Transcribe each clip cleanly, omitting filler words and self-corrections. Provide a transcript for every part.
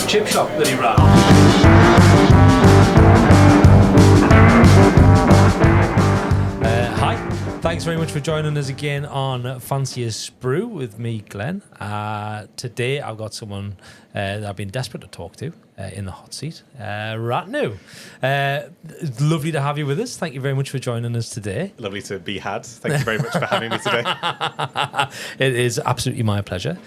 chip shop that he ran. Hi, thanks very much for joining us again on Fancy a Sprue with me, Glenn. Today I've got someone that I've been desperate to talk to in the hot seat, Ratnu. It's lovely to have you with us. Thank you very much for joining us today. Lovely to be had. Thank you very much for having me today. It is absolutely my pleasure.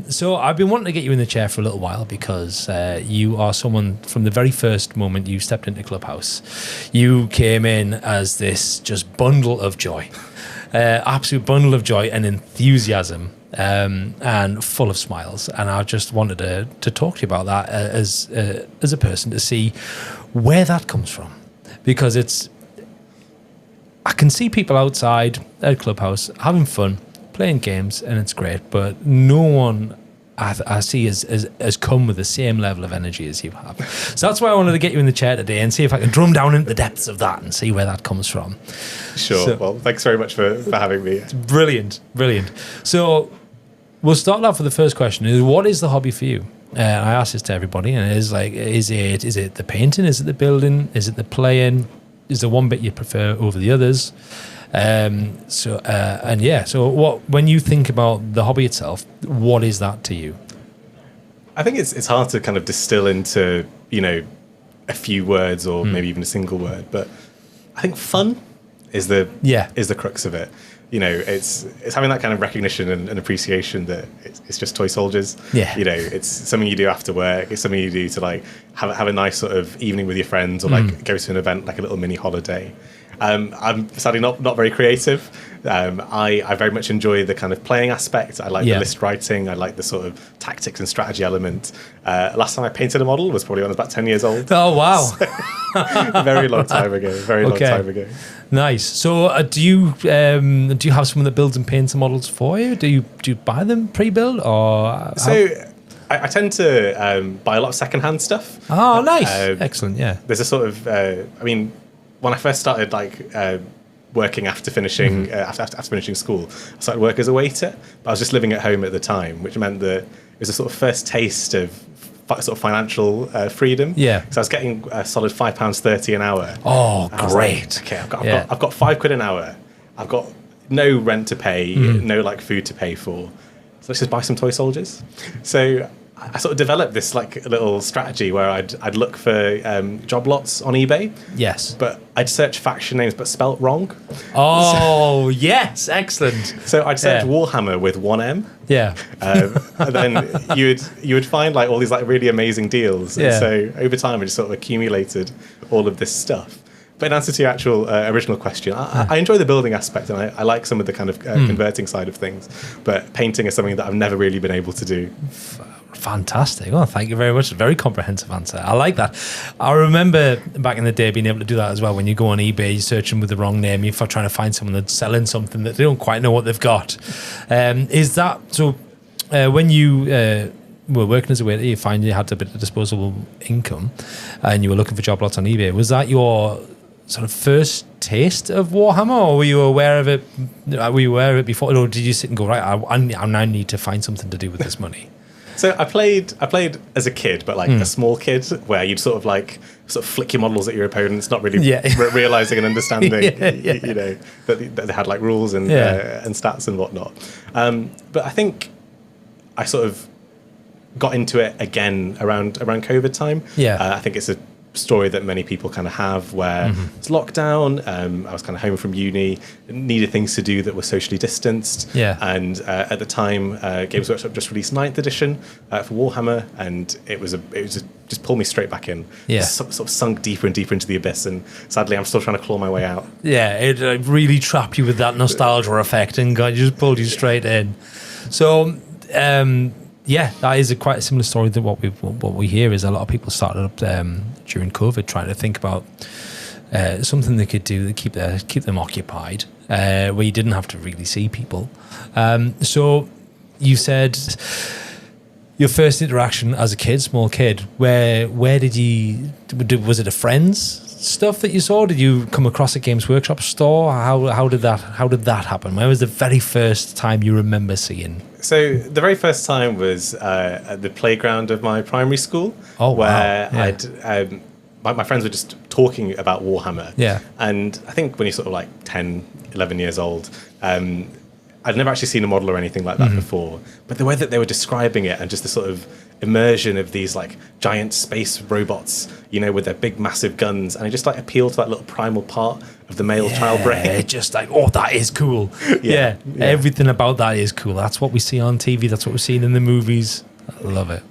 So I've been wanting to get you in the chair for a little while because you are someone from the very first moment you stepped into Clubhouse. You came in as this just bundle of joy, absolute bundle of joy and enthusiasm. And full of smiles, and I just wanted to talk to you about that as a person, to see where that comes from, because I can see people outside at Clubhouse having fun, playing games, and it's great, but no one I see has come with the same level of energy as you have. So that's why I wanted to get you in the chair today and see if I can drum down into the depths of that and see where that comes from. Sure. So, well, thanks very much for having me. It's brilliant. So we'll start off with the first question: is what is the hobby for you? I ask this to everybody, and it is like, is it the painting? Is it the building? Is it the playing? Is there one bit you prefer over the others? So what, when you think about the hobby itself, what is that to you? I think it's hard to kind of distill into, a few words or maybe even a single word, but I think fun is the crux of it. It's having that kind of recognition and appreciation that it's just toy soldiers. Yeah. It's something you do after work. It's something you do to like have a nice sort of evening with your friends, or like go to an event, like a little mini holiday. I'm sadly not very creative. I very much enjoy the kind of playing aspect. I like the list writing. I like the sort of tactics and strategy element. Last time I painted a model was probably when I was about 10 years old. Oh, wow. Very long time ago. Long time ago. Nice. So do you have someone that builds and paints the models for you? Do you buy them pre-built, or? I tend to buy a lot of secondhand stuff. Oh, nice. Excellent. Yeah. There's a sort of, when I first started working after finishing after finishing school, I started work as a waiter. But I was just living at home at the time, which meant that it was a sort of first taste of sort of financial freedom. Yeah. So I was getting a solid £5.30 an hour. Oh, great. Like, okay, I've got £5 an hour. I've got no rent to pay, no food to pay for. So let's just buy some toy soldiers. So I sort of developed this like little strategy where I'd look for job lots on eBay. Yes. But I'd search faction names but spelt wrong. Oh, yes, excellent. So I'd search Warhammer with one M. Yeah. And then you would find like all these like really amazing deals. And so over time I just sort of accumulated all of this stuff. But in answer to your actual original question, I enjoy the building aspect, and I like some of the kind of converting side of things. But painting is something that I've never really been able to do. Fantastic. Well, thank you very much. A very comprehensive answer. I like that. I remember back in the day being able to do that as well. When you go on eBay, you're searching with the wrong name, you're trying to find someone that's selling something that they don't quite know what they've got. Is that so? When you were working as a waiter, you find you had a bit of disposable income, and you were looking for job lots on eBay. Was that your sort of first taste of Warhammer, or were you aware of it? Were you aware of it before, or did you sit and go, right, I now need to find something to do with this money? So I played as a kid, but like a small kid, where you'd sort of flick your models at your opponents, not really realizing and understanding, that they had like rules and stats and whatnot. But I think I sort of got into it again around COVID time. I think it's a story that many people kind of have, where it's lockdown. I was kind of home from uni, needed things to do that were socially distanced. And at the time, Games Workshop just released 9th edition for Warhammer, and it just pulled me straight back in. Sort of sunk deeper and deeper into the abyss, and sadly, I'm still trying to claw my way out. It really trapped you with that nostalgia effect, and just pulled you straight in. So. That is quite a similar story to what we hear. Is a lot of people started up during COVID trying to think about something they could do to keep them occupied, where you didn't have to really see people. So you said your first interaction as a kid, small kid. Where did you? Was it a friend's stuff that you saw? Did you come across a Games Workshop store? How did that happen? When was the very first time you remember seeing? So the very first time was at the playground of my primary school. Oh, where wow. Yeah. my friends were just talking about Warhammer. Yeah. And I think when you're sort of like 10, 11 years old, I'd never actually seen a model or anything like that before. But the way that they were describing it and just the sort of immersion of these like giant space robots, you know, with their big massive guns, and it just like appealed to that little primal part of the male child brain. Just like, oh, that is cool. Yeah. Everything about that is cool. That's what we see on TV. That's what we're seeing in the movies. I love it.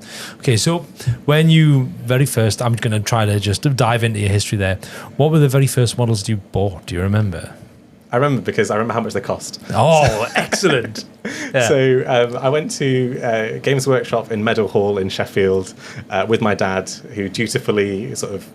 Okay, so when you very first, I'm going to try to just dive into your history there. What were the very first models you bought? Do you remember? I remember because I remember how much they cost. Oh, excellent. Yeah. So I went to Games Workshop in Meadowhall in Sheffield with my dad, who dutifully sort of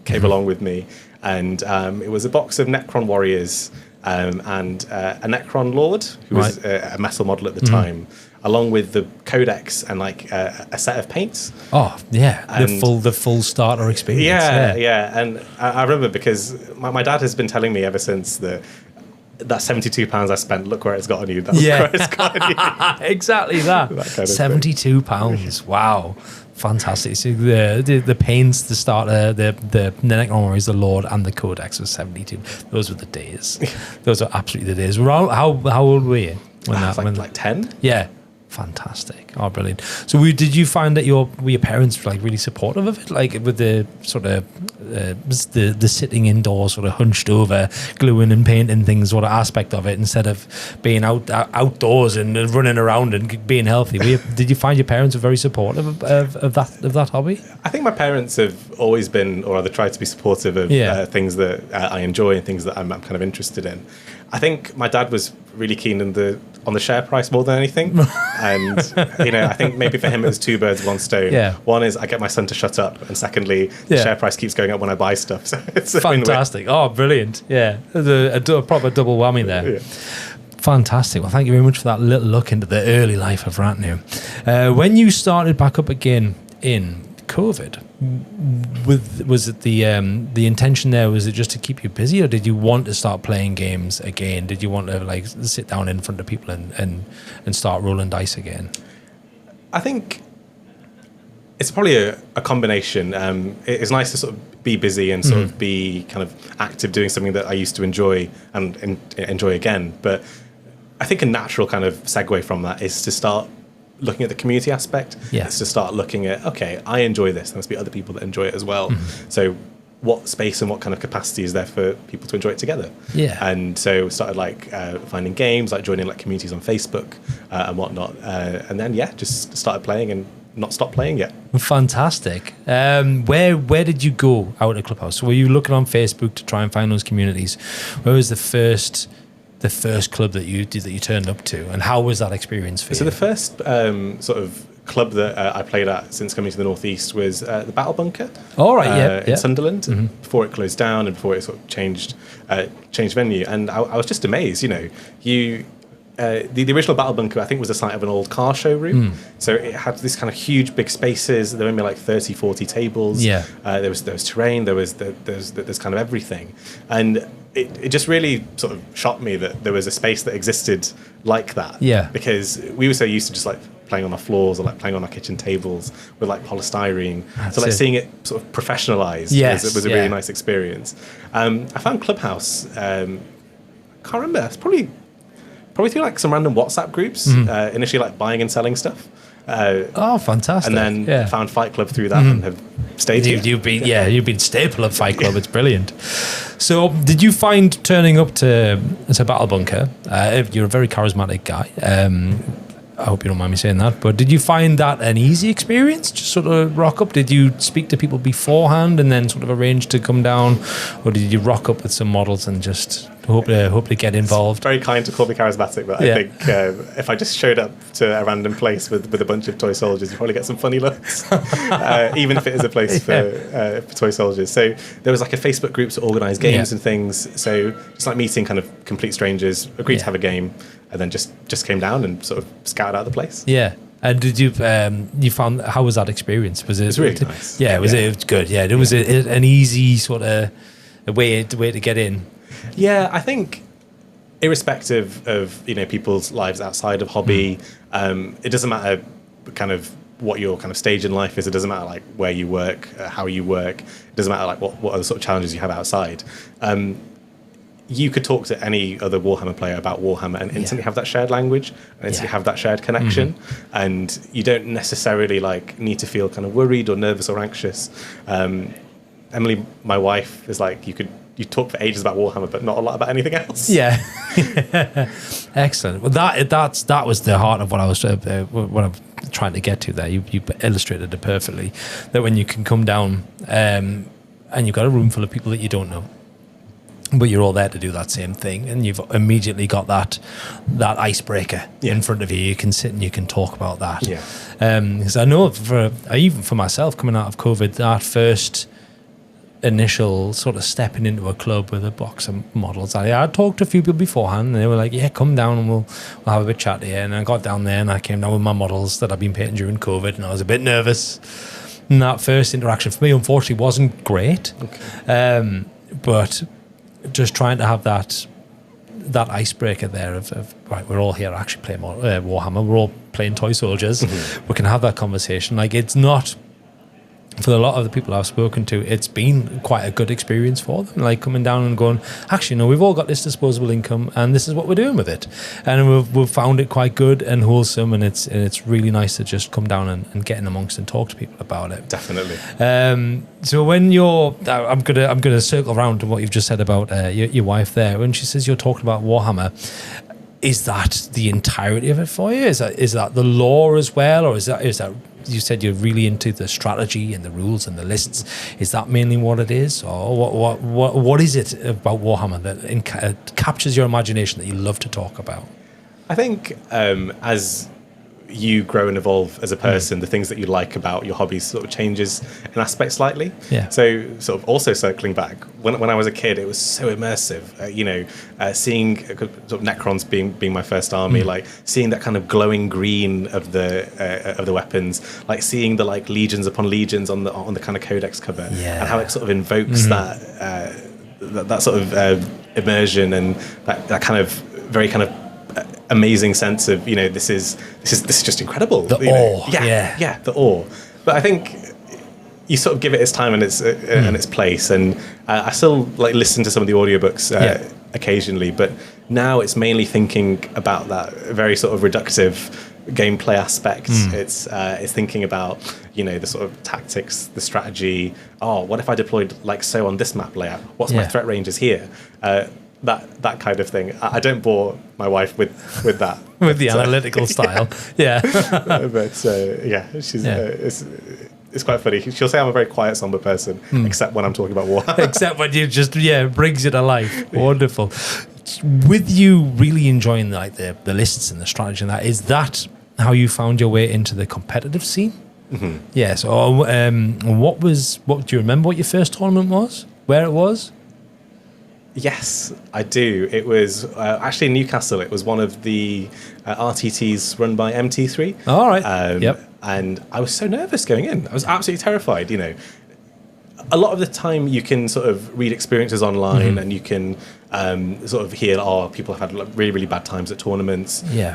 came along with me. And it was a box of Necron Warriors and a Necron Lord, who was a metal model at the time, along with the codex and like a set of paints. Oh yeah, the full starter experience. Yeah. And I remember because my dad has been telling me ever since that £72 I spent, look where it's got on you. That's where it's got on you. Exactly that. That kind of £72. Wow. Fantastic. So the paints, the starter, the Necron Warriors, the Lord, and the Codex was 72. Those were the days. Those are absolutely the days. How old were you when that? Like 10. Yeah. Fantastic. Oh, brilliant. So did you find that were your parents like really supportive of it? Like with the sort of the sitting indoors, sort of hunched over, gluing and painting things sort of aspect of it, instead of being outdoors and running around and being healthy? Did you find your parents were very supportive of that hobby? I think my parents have always been, or rather tried to be supportive of things that I enjoy and things that I'm kind of interested in. I think my dad was really keen on the share price more than anything. And, I think maybe for him it was two birds, one stone. Yeah. One is I get my son to shut up. And secondly, the share price keeps going up when I buy stuff. So it's fantastic. Oh, brilliant. Yeah. A proper double whammy there. Yeah. Fantastic. Well, thank you very much for that little look into the early life of Ratnu. When you started back up again in COVID, was it the intention there, was it just to keep you busy, or did you want to start playing games again? Did you want to like sit down in front of people and start rolling dice again? I think it's probably a combination. It's nice to sort of be busy and sort of be kind of active doing something that I used to enjoy and enjoy again. But I think a natural kind of segue from that is to start looking at the community aspect. It's to start looking at, okay, I enjoy this, there must be other people that enjoy it as well. So what space and what kind of capacity is there for people to enjoy it together? And so we started like finding games, like joining like communities on Facebook and whatnot, and then just started playing and not stopped playing yet. Fantastic. Where did you go out of Clubhouse? So were you looking on Facebook to try and find those communities? Where was the first club that you turned up to, and how was that experience for you? So the first sort of club that I played at since coming to the Northeast was the Battle Bunker. All right, in Sunderland, before it closed down and before it sort of changed venue. And I was just amazed. The original Battle Bunker, I think, was the site of an old car showroom. So it had this kind of huge big spaces. There were maybe like 30, 40 tables. There was terrain. There's kind of everything. And it just really sort of shocked me that there was a space that existed like that. Because we were so used to just like playing on our floors or like playing on our kitchen tables with like polystyrene. So like seeing it sort of professionalized was a really nice experience. I found Clubhouse, can't remember, it's probably through like some random WhatsApp groups, initially like buying and selling stuff. Fantastic. And then found Fight Club through that and have stayed here. You've been staple of Fight Club. It's brilliant. So did you find turning up to Battle Bunker, you're a very charismatic guy, I hope you don't mind me saying that, but did you find that an easy experience, just sort of rock up? Did you speak to people beforehand and then sort of arrange to come down, or did you rock up with some models and just hope to get involved? It's very kind to call me charismatic, but I think if I just showed up to a random place with a bunch of toy soldiers, you'd probably get some funny looks, even if it is a place for toy soldiers. So there was like a Facebook group to organise games and things, so just like meeting kind of complete strangers, agreed to have a game, and then just came down and sort of scouted out the place. And did you found, how was that experience? Was it? It was really nice. It was good. It was an easy sort of a way to get in. Yeah, I think irrespective of people's lives outside of hobby, it doesn't matter kind of what your kind of stage in life is. It doesn't matter like where you work, how you work. It doesn't matter like what other sort of challenges you have outside. You could talk to any other Warhammer player about Warhammer and instantly have that shared language and instantly have that shared connection. And you don't necessarily like need to feel kind of worried or nervous or anxious. Emily, my wife, is like, you talk for ages about Warhammer, but not a lot about anything else. Yeah. Excellent. Well, that was the heart of what I was what I'm trying to get to there. You illustrated it perfectly. That when you can come down and you've got a room full of people that you don't know, but you're all there to do that same thing, and you've immediately got that icebreaker in front of you. You can sit and you can talk about that. Yeah. Because I know even for myself coming out of COVID, that first initial sort of stepping into a club with a box of models. I talked to a few people beforehand and they were like, yeah, come down and we'll have a bit chat here. And I got down there and I came down with my models that I've been painting during COVID, and I was a bit nervous. And that first interaction for me, unfortunately, wasn't great. Okay. But just trying to have that icebreaker there of right, we're all here actually playing Warhammer. We're all playing toy soldiers. We can have that conversation. Like, it's not, for a lot of the people I've spoken to, it's been quite a good experience for them, like coming down and going, actually, no, we've all got this disposable income and this is what we're doing with it. And we've found it quite good and wholesome, and it's really nice to just come down and get in amongst and talk to people about it. Definitely. So when I'm gonna circle around to what you've just said about your wife there. When she says you're talking about Warhammer, is that the entirety of it for you? Is that the lore as well, or is that you said you're really into the strategy and the rules and the lists? Is that mainly what it is, or what is it about Warhammer that captures your imagination that you love to talk about? I think as you grow and evolve as a person, the things that you like about your hobbies sort of changes in aspect slightly. Yeah. So sort of also circling back, when I was a kid, it was so immersive. Seeing sort of Necrons being my first army, like seeing that kind of glowing green of the weapons, like seeing the like legions upon legions on the kind of codex cover, and how it sort of invokes that sort of immersion and that kind of very kind of amazing sense of this is just incredible. The awe, the awe. But I think you sort of give it its time and its place. And I still like listen to some of the audiobooks occasionally, but now it's mainly thinking about that very sort of reductive gameplay aspect. It's thinking about the sort of tactics, the strategy. What if I deployed like so on this map layout? What's my threat ranges here? That kind of thing. I don't bore my wife with that. With the analytical style. Yeah. But she's it's quite funny. She'll say I'm a very quiet, somber person, except when I'm talking about war. Except when you just brings you to life. Wonderful. With you really enjoying like the lists and the strategy and that, is that how you found your way into the competitive scene? Mm-hmm. Yes. Or what do you remember what your first tournament was? Where it was? Yes, I do. It was actually in Newcastle. It was one of the RTTs run by MT3. All right. Yep. And I was so nervous going in. I was absolutely terrified. A lot of the time you can sort of read experiences online and you can sort of hear, people have had really, really bad times at tournaments. Yeah.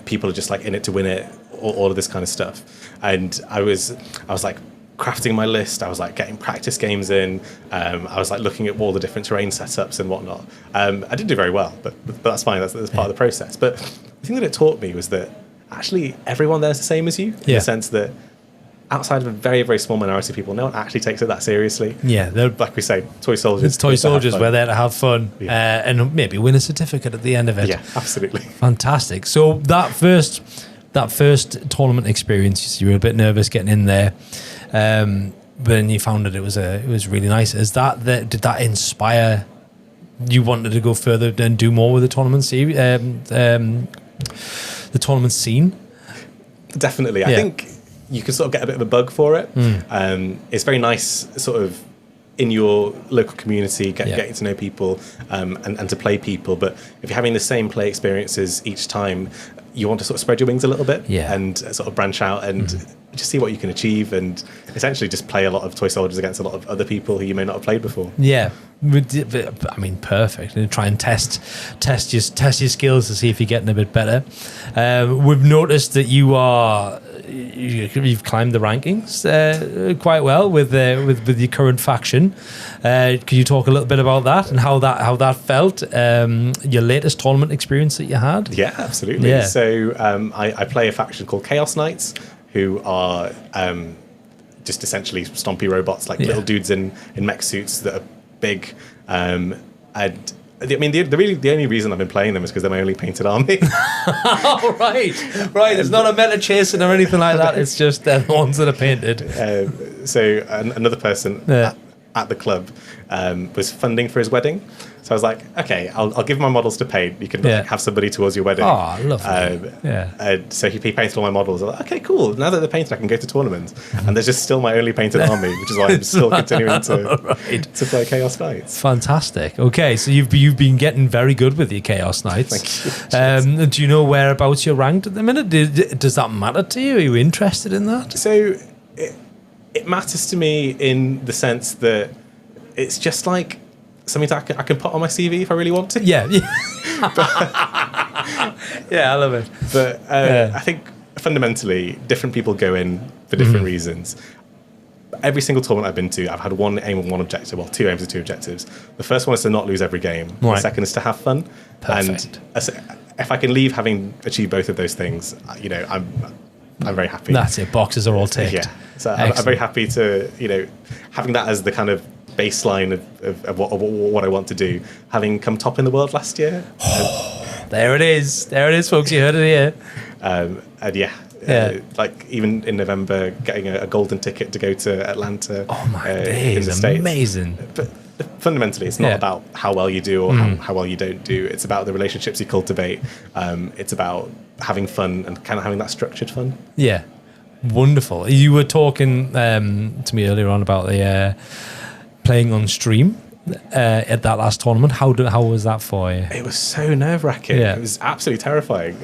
People are just like in it to win it, all of this kind of stuff. And I was like, crafting my list. I was like getting practice games in. I was like looking at all the different terrain setups and whatnot. I didn't do very well, but that's fine. That's part of the process. But the thing that it taught me was that actually everyone there's the same as you, in the sense that outside of a very, very small minority of people, no one actually takes it that seriously. Yeah, like we say, toy soldiers. It's toy soldiers. We're there to have fun and maybe win a certificate at the end of it. Yeah, absolutely. Fantastic. So that first tournament experience, you were a bit nervous getting in there. But then you found that it was really nice. Did that inspire you wanted to go further and do more with the tournament the tournament scene? Definitely. I think you can sort of get a bit of a bug for it. It's very nice sort of in your local community, getting to know people and to play people. But if you're having the same play experiences each time, you want to sort of spread your wings a little bit Yeah. and sort of branch out and just see what you can achieve, and essentially just play a lot of toy soldiers against a lot of other people who you may not have played before. Yeah, I mean, perfect. And try and test your skills to see if you're getting a bit better. We've noticed that you've climbed the rankings quite well with your current faction. Could you talk a little bit about that and how that felt? Your latest tournament experience that you had? Yeah, absolutely. Yeah. So I play a faction called Chaos Knights, who are just essentially stompy robots, like little dudes in mech suits that are big. And I mean, the only reason I've been playing them is because they're my only painted army. Oh, right. It's not a meta chasing or anything like that. It's just the ones that are painted. So another person at the club was funding for his wedding. So I was like, okay, I'll give my models to paint. You can have somebody towards your wedding. Oh, lovely. So he painted all my models. I was like, okay, cool. Now that they're painted, I can go to tournaments. And there's just still my only painted army, which is why I'm still continuing to play Chaos Knights. Fantastic. Okay, so you've been getting very good with your Chaos Knights. Thank you. Do you know whereabouts you're ranked at the minute? Does that matter to you? Are you interested in that? So it matters to me in the sense that it's just like something that I can put on my CV if I really want to. Yeah. Yeah, I love it. But I think fundamentally, different people go in for different reasons. Every single tournament I've been to, I've had one aim and one objective. Well, two aims and two objectives. The first one is to not lose every game. Right. The second is to have fun. Perfect. And if I can leave having achieved both of those things, I'm very happy. That's it. Boxes are all ticked. Yeah. So I'm very happy to, having that as the kind of baseline of what I want to do, having come top in the world last year. There it is, folks. You heard it here. And like even in November, getting a golden ticket to go to Atlanta. Oh my days, amazing. But fundamentally, it's not about how well you do or how well you don't do. It's about the relationships you cultivate. It's about having fun and kind of having that structured fun. Yeah, wonderful. You were talking to me earlier on about the playing on stream at that last tournament. How was that for you? It was so nerve-wracking. Yeah. It was absolutely terrifying.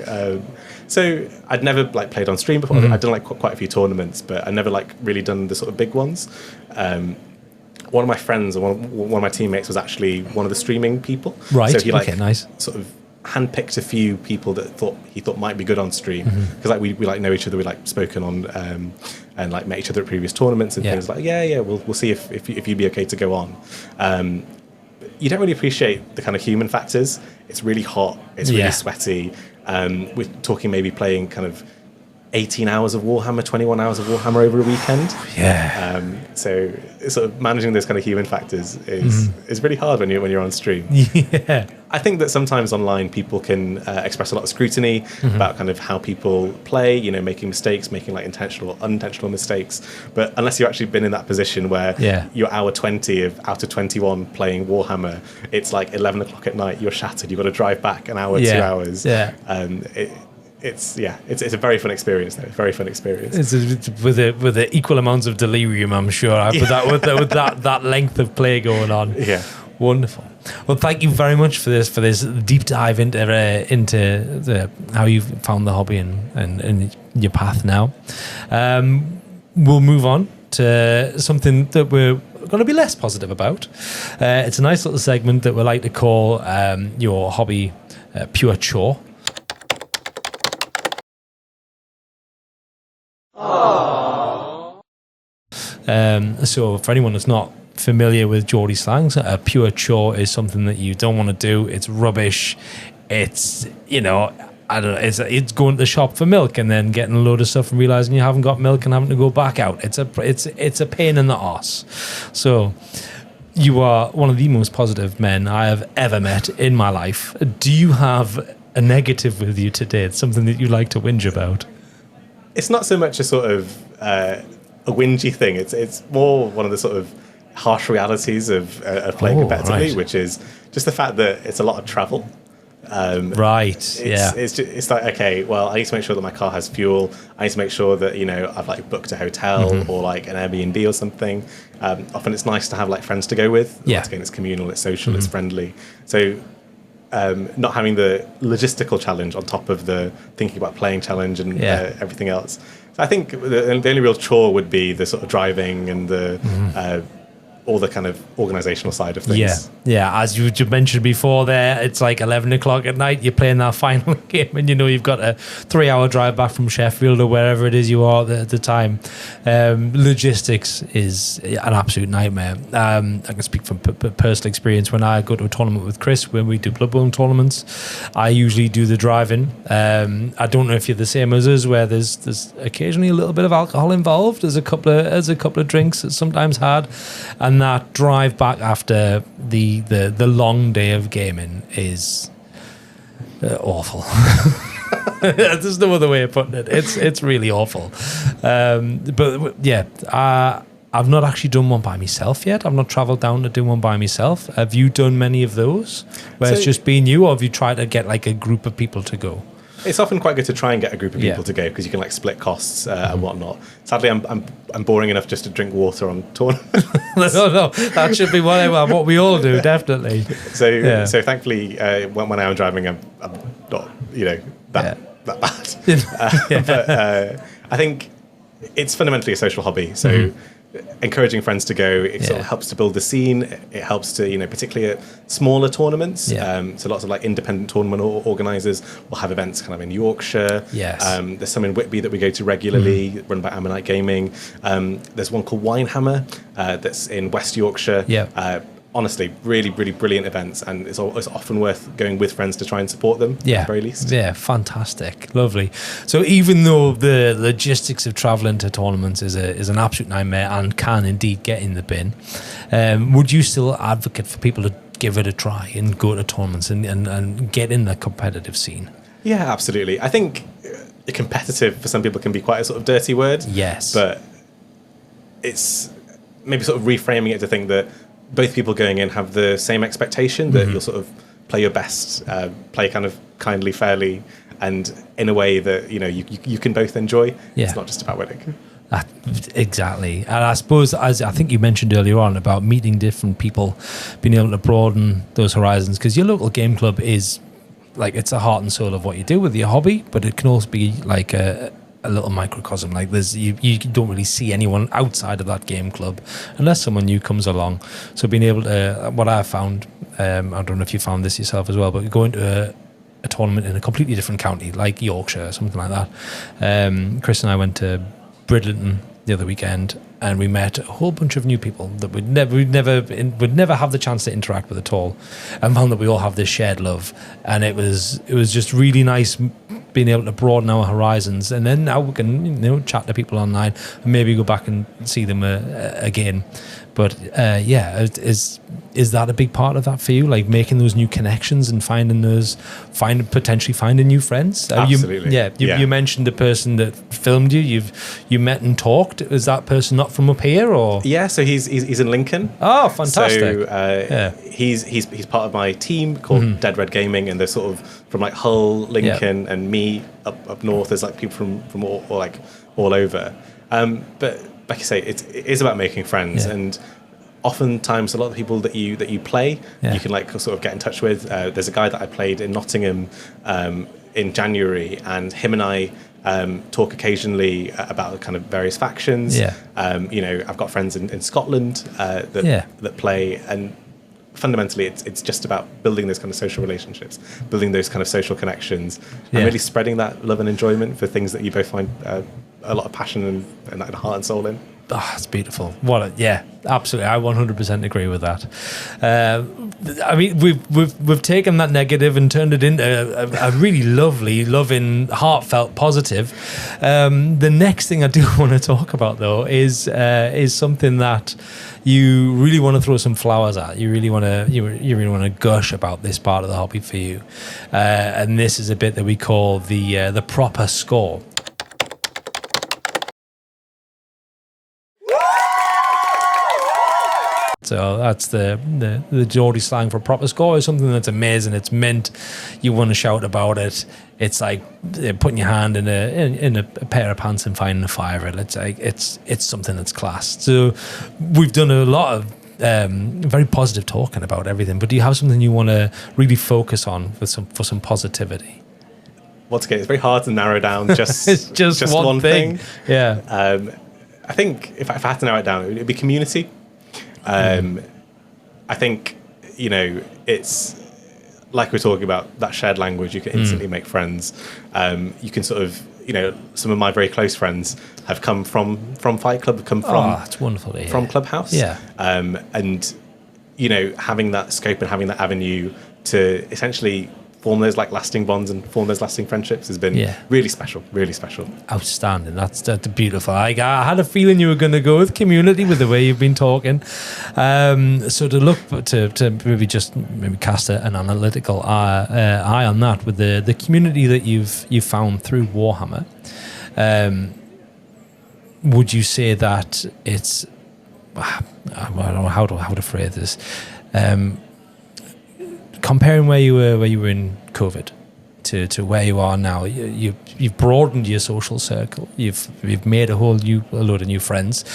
So I'd never played on stream before. I'd done quite a few tournaments, but I never really done the sort of big ones. One of my friends or one of my teammates was actually one of the streaming people. Right. So he nice. Sort of handpicked a few people that he thought might be good on stream, because we know each other. We spoken on and met each other at previous tournaments and things like we'll see if you'd be okay to go on. You don't really appreciate the kind of human factors. It's really hot. It's really sweaty. We're talking maybe playing kind of 18 hours of Warhammer, 21 hours of Warhammer over a weekend. Yeah. So sort of managing those kind of human factors is really hard when you're on stream. Yeah. I think that sometimes online people can express a lot of scrutiny about kind of how people play, making mistakes, making intentional or unintentional mistakes. But unless you've actually been in that position where you're hour 20 out of 21 playing Warhammer, it's like 11 o'clock at night, you're shattered, you've got to drive back an hour, 2 hours. Yeah. It's a very fun experience though. Very fun experience. It's with the equal amounts of delirium, I'm sure. With that length of play going on. Yeah. Wonderful. Well, thank you very much for this deep dive into how you found the hobby and your path now. We'll move on to something that we're going to be less positive about. It's a nice little segment that we like to call your hobby pure chore. So for anyone that's not familiar with Geordie slangs, a pure chore is something that you don't want to do. It's rubbish. It's I don't know. It's going to the shop for milk and then getting a load of stuff and realizing you haven't got milk and having to go back out. It's a pain in the arse. So you are one of the most positive men I have ever met in my life. Do you have a negative with you today? It's something that you like to whinge about. It's not so much a sort of a whingy thing. It's more one of the sort of harsh realities of playing competitively, right. Which is just the fact that it's a lot of travel. It's like, okay, well, I need to make sure that my car has fuel. I need to make sure that I've booked a hotel or an Airbnb or something. Often it's nice to have friends to go with. Yeah. Once again, it's communal, it's social, it's friendly. So not having the logistical challenge on top of the thinking about playing challenge and everything else. So I think the only real chore would be the sort of driving and the all the kind of organizational side of things. Yeah. As you mentioned before there, it's like 11 o'clock at night, you're playing that final game and you know you've got a 3-hour drive back from Sheffield or wherever it is you are at the time. Logistics is an absolute nightmare. I can speak from personal experience. When I go to a tournament with Chris, when we do Blood Bowl tournaments, I usually do the driving. I don't know if you're the same as us, where there's occasionally a little bit of alcohol involved. There's a couple of drinks that's sometimes had, and that drive back after the long day of gaming is awful. There's no other way of putting it. It's really awful. But yeah, I've not actually done one by myself yet. I've not travelled down to do one by myself. Have you done many of those where it's just been you, or have you tried to get like a group of people to go? It's often quite good to try and get a group of people to go because you can like split costs and whatnot. Sadly, I'm boring enough just to drink water on tournaments. No, that should be what we all do, definitely. So thankfully, when I am driving, I'm not that bad. But I think it's fundamentally a social hobby. So encouraging friends to go, it sort of helps to build the scene. It helps to, particularly at smaller tournaments. So lots of like independent tournament organisers will have events kind of in Yorkshire. There's some in Whitby that we go to regularly, run by Ammonite Gaming. There's one called Winehammer that's in West Yorkshire. Honestly, really, really brilliant events, and it's often worth going with friends to try and support them, at the very least. Yeah, fantastic. Lovely. So even though the logistics of travelling to tournaments is an absolute nightmare and can indeed get in the bin, would you still advocate for people to give it a try and go to tournaments and get in the competitive scene? Yeah, absolutely. I think competitive for some people can be quite a sort of dirty word. Yes. But it's maybe sort of reframing it to think that both people going in have the same expectation, that you'll sort of play your best, play kind of kindly, fairly, and in a way that you can both enjoy. It's not just about winning. Exactly. And I suppose, as I think you mentioned earlier on about meeting different people, being able to broaden those horizons, because your local game club is like, it's the heart and soul of what you do with your hobby, but it can also be like a little microcosm. Like you don't really see anyone outside of that game club unless someone new comes along. So being able to, what I found, I don't know if you found this yourself as well, but going to a tournament in a completely different county, like Yorkshire or something like that. Chris and I went to Bridlington the other weekend, and we met a whole bunch of new people that would never have the chance to interact with at all, and found that we all have this shared love, and it was just really nice being able to broaden our horizons. And then now we can chat to people online and maybe go back and see them again. But is that a big part of that for you, like making those new connections and potentially finding new friends? Absolutely. You mentioned the person that filmed you met and talked. Is that person not from up here, or? So he's in Lincoln. Oh, fantastic. So he's part of my team called Dead Red Gaming, and they're sort of from like Hull, Lincoln, and me up north. There's like people from all over. But like I say, it is about making friends, and oftentimes a lot of people that you play, you can like sort of get in touch with. There's a guy that I played in Nottingham in January, and him and I talk occasionally about kind of various factions. I've got friends in Scotland that play, and fundamentally it's just about building those kind of social relationships, building those kind of social connections, and really spreading that love and enjoyment for things that you both find a lot of passion and heart and soul in. Oh, it's beautiful. Absolutely. I 100% agree with that. I mean, we've taken that negative and turned it into a really lovely, loving, heartfelt positive. The next thing I do want to talk about, though, is something that you really want to throw some flowers at. You really want to gush about this part of the hobby for you, and this is a bit that we call the proper score. So that's the Geordie slang for proper score. Is something that's amazing. It's mint. You want to shout about it. It's like putting your hand in a pair of pants and finding a fiver. It's like it's something that's class. So we've done a lot of very positive talking about everything. But do you have something you want to really focus on for some positivity? Once again, it's very hard to narrow down just it's just one thing. Yeah. I think if I had to narrow it down, it would be community. I think, it's like we're talking about, that shared language. You can instantly make friends. You can sort of, some of my very close friends have come from Fight Club, have come from that's wonderful to hear. From Clubhouse. Yeah. And, having that scope and having that avenue to essentially form those lasting bonds and form those lasting friendships has been really special. Outstanding. That's beautiful. I had a feeling you were going to go with community with the way you've been talking. So to look to maybe cast an analytical eye on that with the community that you've found through Warhammer. Would you say that it's I don't know how to phrase this? Comparing where you were in COVID to where you are now, you've broadened your social circle. You've made a load of new friends.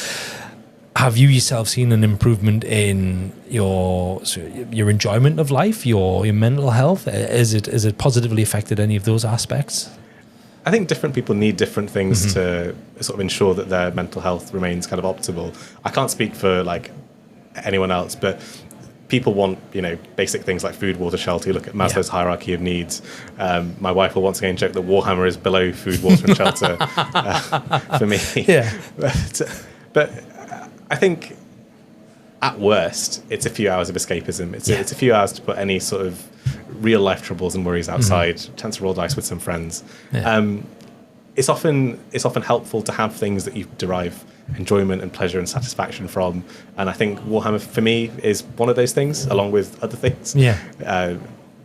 Have you yourself seen an improvement in your enjoyment of life, your mental health? Is it positively affected any of those aspects? I think different people need different things to sort of ensure that their mental health remains kind of optimal. I can't speak for anyone else, but people want, basic things like food, water, shelter. You look at Maslow's hierarchy of needs. My wife will once again joke that Warhammer is below food, water, and shelter for me. Yeah. But I think at worst, it's a few hours of escapism. It's a few hours to put any sort of real life troubles and worries outside. Chance to roll dice with some friends. Yeah. It's often helpful to have things that you derive enjoyment and pleasure and satisfaction from, and I think Warhammer for me is one of those things, along with other things. Yeah.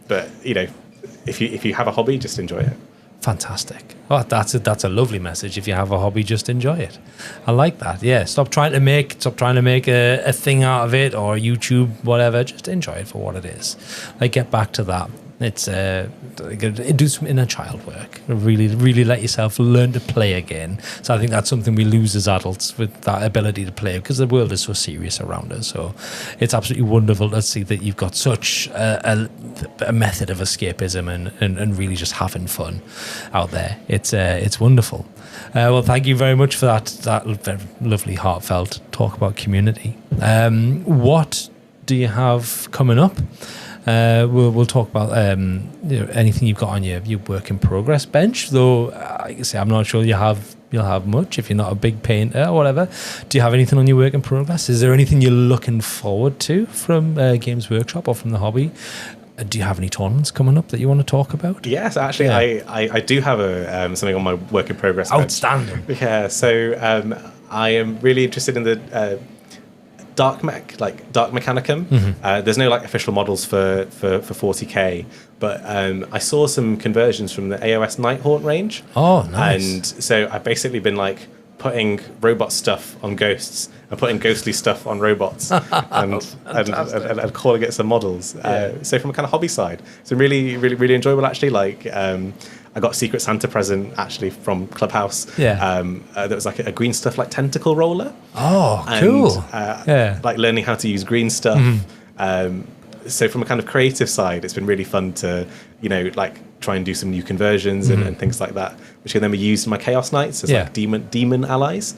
But if you have a hobby, just enjoy it. Fantastic. Oh, that's a lovely message. If you have a hobby, just enjoy it. I like that. Yeah. Stop trying to make a thing out of it, or YouTube, whatever. Just enjoy it for what it is. Get back to that. It's do some inner child work. Really, really let yourself learn to play again. So I think that's something we lose as adults, with that ability to play, because the world is so serious around us. So it's absolutely wonderful to see that you've got such a method of escapism and really just having fun out there. It's wonderful. Well, thank you very much for that lovely, heartfelt talk about community. What do you have coming up? We'll talk about anything you've got on your work in progress bench. Though I say I'm not sure you'll have much if you're not a big painter or whatever. Do you have anything on your work in progress? Is there anything you're looking forward to from Games Workshop or from the hobby? Do you have any tournaments coming up that you want to talk about? Yes, actually, I do have something on my work in progress bench. Outstanding. Yeah, so I am really interested in the Dark Mechanicum. There's no official models for 40k, but I saw some conversions from the AOS Nighthaunt range. Oh, nice. And so I've basically been putting robot stuff on ghosts and putting ghostly stuff on robots and calling it some models. So from a kind of hobby side, it's been really, really, really enjoyable actually. I got a Secret Santa present actually from Clubhouse. Yeah. That was a green stuff tentacle roller. Oh, cool. Learning how to use green stuff. So from a kind of creative side, it's been really fun to, try and do some new conversions and things like that, which can then be used in my Chaos Knights as demon allies.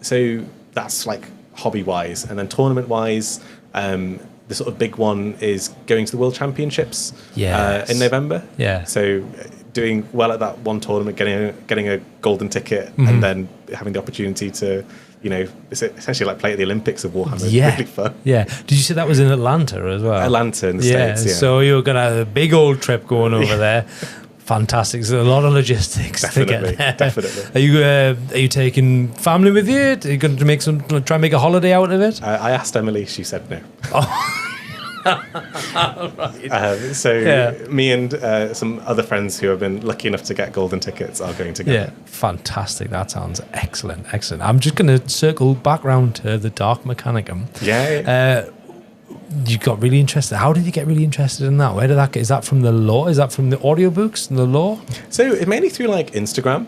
So that's hobby wise, and then tournament wise, the sort of big one is going to the World Championships in November. Yeah. So doing well at that one tournament, getting a golden ticket, and then having the opportunity to, it's essentially play at the Olympics of Warhammer. Yeah. It's really fun. Yeah. Did you say that was in Atlanta as well? Atlanta in the States, yeah. So you're going to have a big old trip going over there. Fantastic. There's a lot of logistics to get there. Definitely. Are you taking family with you? Are you going to try and make a holiday out of it? I asked Emily. She said no. Right. Me and some other friends who have been lucky enough to get golden tickets are going together. Yeah, fantastic. That sounds excellent. I'm just going to circle back round to the Dark Mechanicum. Yeah. You got really interested. How did you get really interested in that? Where did that get? Is that from the lore? Is that from the audiobooks and the lore? So it mainly through Instagram.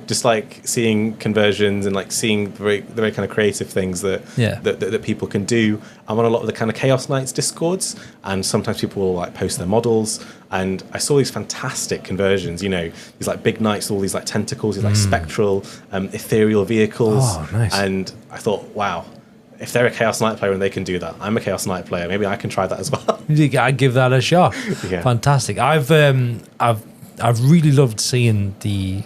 Just like seeing conversions and like seeing the very kind of creative things that people can do. I'm on a lot of the kind of Chaos Knights Discords, and sometimes people will like post their models, and I saw these fantastic conversions, you know, these like big knights, all these like tentacles, these like spectral, ethereal vehicles. Oh, nice. And I thought, wow, if they're a Chaos Knight player and they can do that, I'm a Chaos Knight player. Maybe I can try that as well. I'd give that a shot. Yeah. Fantastic. I've really loved seeing the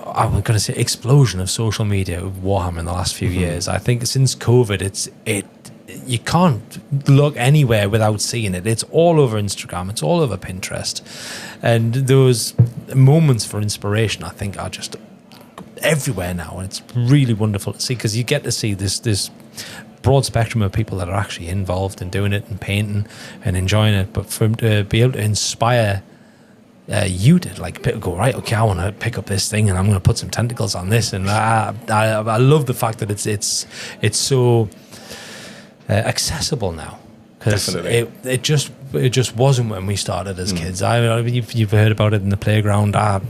I'm going to say explosion of social media with Warhammer in the last few years. I think since COVID, you can't look anywhere without seeing it. It's all over Instagram. It's all over Pinterest, and those moments for inspiration, I think, are just everywhere now, and it's really wonderful to see, because you get to see this broad spectrum of people that are actually involved in doing it and painting and enjoying it. But for them to be able to inspire you to like go, right, okay, I want to pick up this thing and I'm going to put some tentacles on this, and I love the fact that it's so accessible now, because it just wasn't when we started as kids. You've heard about it in the playground. I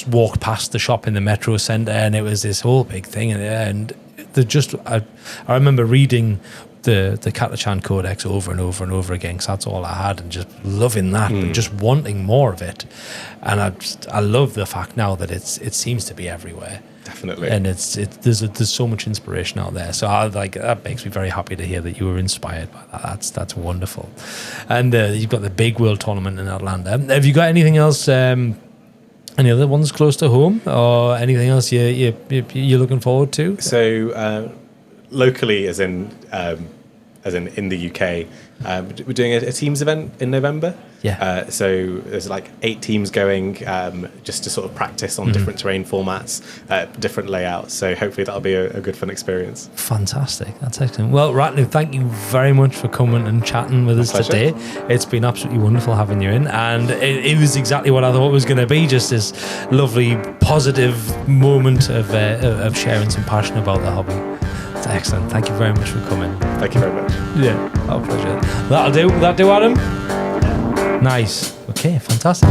walked past the shop in the Metro Centre and it was this whole big thing, and I remember reading the Catachan Codex over and over and over again, because that's all I had, and just loving that, but just wanting more of it. And I love the fact now that it seems to be everywhere. Definitely. And there's so much inspiration out there. So that makes me very happy to hear that you were inspired by that. That's wonderful. And you've got the big World Tournament in Atlanta. Have you got anything else? Any other ones close to home, or anything else you're looking forward to? So locally, as in the UK, we're doing a teams event in November. Yeah. So there's like 8 teams going, just to sort of practice on different terrain formats, different layouts. So hopefully that'll be a good fun experience. Fantastic. That's excellent. Well, Ratnu, thank you very much for coming and chatting with us today. It's been absolutely wonderful having you in, and it was exactly what I thought it was going to be, just this lovely, positive moment of sharing some passion about the hobby. It's excellent. Thank you very much for coming. Thank you very much. Yeah, our pleasure. That'll do, Adam? Nice. Okay, fantastic.